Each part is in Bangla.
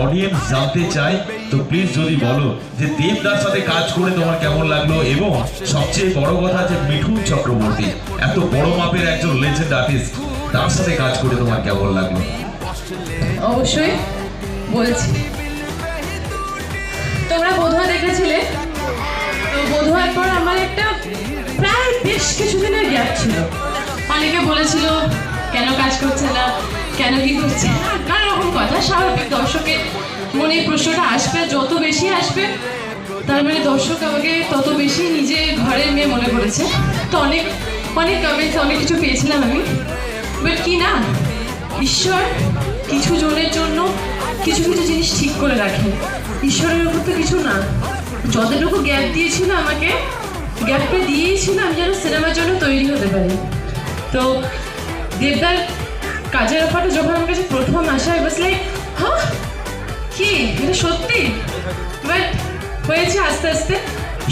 অডিয়েন্স জানতে চাই, তো প্লিজ যদি বলো যে দেবদার সাথে কাজ করে তোমার কেমন লাগলো, এবং সবচেয়ে বড় কথা যে মিঠুন চক্রবর্তী এত বড় মাপের একজন লেজেন্ড আর্টিস্ট, তার সাথে কাজ করে তোমার কেমন লাগলো? অবশ্যই বলছি, তোমরা বধুয়া দেখেছিলে তো বধুয়ার পর আমার একটা প্রায় বেশ কিছুদিনের গ্যাপ ছিল। অনেকে বলেছিল কেন কাজ করছে না, কেন কি করছে না, নানা রকম কথা। স্বাভাবিক, দর্শকের মনে প্রশ্নটা আসবে, যত বেশি আসবে তার মানে দর্শক আমাকে তত বেশি নিজে ঘরের মেয়ে মনে করেছে। তো অনেক অনেক কমেন্টস, অনেক কিছু পেয়েছিলাম আমি। বাট কি না, ঈশ্বর কিছু জনের জন্য কিছু কিছু জিনিস ঠিক করে রাখে। ঈশ্বরের উপর তো কিছু না, যতটুকু গ্যাপ দিয়েছিল আমাকে, গ্যাপটা দিয়েছিল আমি যেন সিনেমার জন্য তৈরি হতে পারি। তো দেবদার কাজের অফারটা যখন আমার কাছে প্রথম আসা, আই ওয়াজ লাইক হ্যাঁ কি এটা সত্যি। বাট হয়েছে আস্তে আস্তে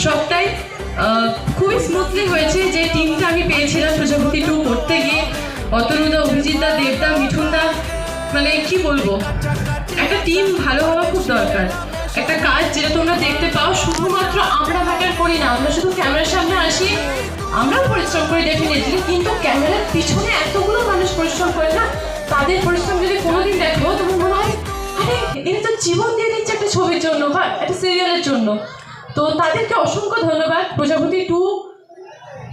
সবটাই খুবই স্মুথলি হয়েছে। যে টিমটা আমি পেয়েছিলাম প্রজাপতি 2 করতে গিয়ে, অতনুদা, অভিজিৎদা, দেবদা, মিঠুনদা, মানে কি বলবো, একটা টিম ভালো হওয়া খুব দরকার। একটা কাজ যেটা তোমরা দেখতে পাও, শুধুমাত্র আমরা ম্যাটার করি না, আমরা শুধু ক্যামেরার সামনে আসি, আমরাও পরিশ্রম করি ডেফিনেটলি, কিন্তু ক্যামেরার পিছনে এতগুলো মানুষ পরিশ্রম করে না, তাদের পরিশ্রম যদি কোনোদিন দেখো তোমার মনে হয় আরে এরা তো জীবন দিয়ে দিচ্ছে একটা ছবির জন্য বা একটা সিরিয়ালের জন্য। তো তাদেরকে অসংখ্য ধন্যবাদ। প্রজাপতি 2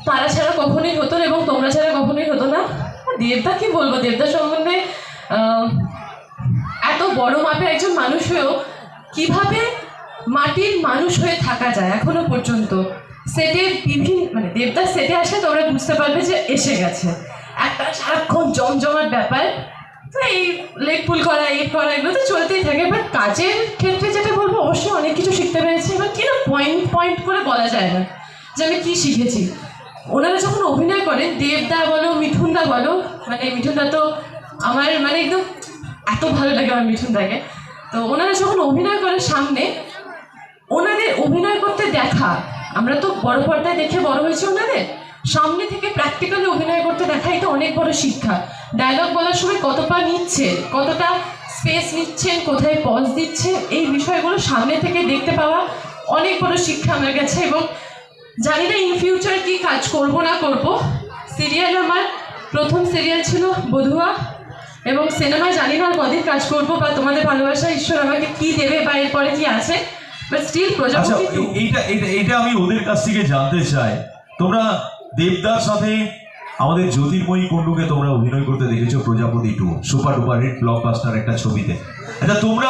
তারা ছাড়া কখনোই হতো না এবং তোমরা ছাড়া কখনোই হতো না। দেবদা কি বলবো, দেবদা সম্বন্ধে এত বড় মাপের একজন মানুষ হয়েও কিভাবে মাটির মানুষ হয়ে থাকা যায় এখনো পর্যন্ত। সেটে বিভিন্ন মানে দেবদার সেটে আসলে তোমরা বুঝতে পারবে যে এসে গেছে একটা সারাক্ষণ জমজমাট ব্যাপার। তো এই লেগ পুল করা, এই করা, এগুলো তো চলতেই থাকে। বাট কাজের ক্ষেত্রে যেটা বলবো, অবশ্যই অনেক কিছু শিখতে পেরেছি। এবার কি না, পয়েন্ট পয়েন্ট করে বলা যায় না যে আমি কী শিখেছি। ওনারা যখন অভিনয় করেন, দেবদা বলো, মিঠুনদা বলো, মানে মিঠুনদা তো আমার মানে একদম এত ভালো লাগে আমার মিঠুনদাকে। তো ওনারা যখন অভিনয় করে সামনে, ওনাদের অভিনয় করতে দেখা, আমরা তো বড় পর্দায় দেখে বড় হয়েছি, ওনাদের সামনে থেকে প্র্যাকটিক্যালি অভিনয় করতে দেখা, এটা অনেক বড় শিক্ষা। ডায়লগ বলার সময় কত পা নিচ্ছে, কতটা স্পেস নিচ্ছেন, কোথায় পজ দিচ্ছে, এই বিষয়গুলো সামনে থেকে দেখতে পাওয়া অনেক বড় শিক্ষা আমার কাছে। এবং জানি না ইন ফিউচার কি কাজ করব না করব। সিরিয়াল আমার প্রথম সিরিয়াল ছিল বধুয়া, এবং সিনেমায় জানি না কদিন কাজ করবো বা তোমাদের ভালোবাসা ঈশ্বর আমাকে কি দেবে বা এরপরে কি আছে। বাট স্টিল প্রজাপতি 2। এইটা আমি ওদের কাছ থেকে জানতে চাই, তোমরা দেবদার সাথে আমাদের জ্যোতির্ময়ী কুণ্ডুকে তোমরা অভিনয় করতে দেখেছো প্রজাপতি 2 সুপার ডুপার হিট ব্লকবাস্টার একটা ছবিতে। আচ্ছা, তোমরা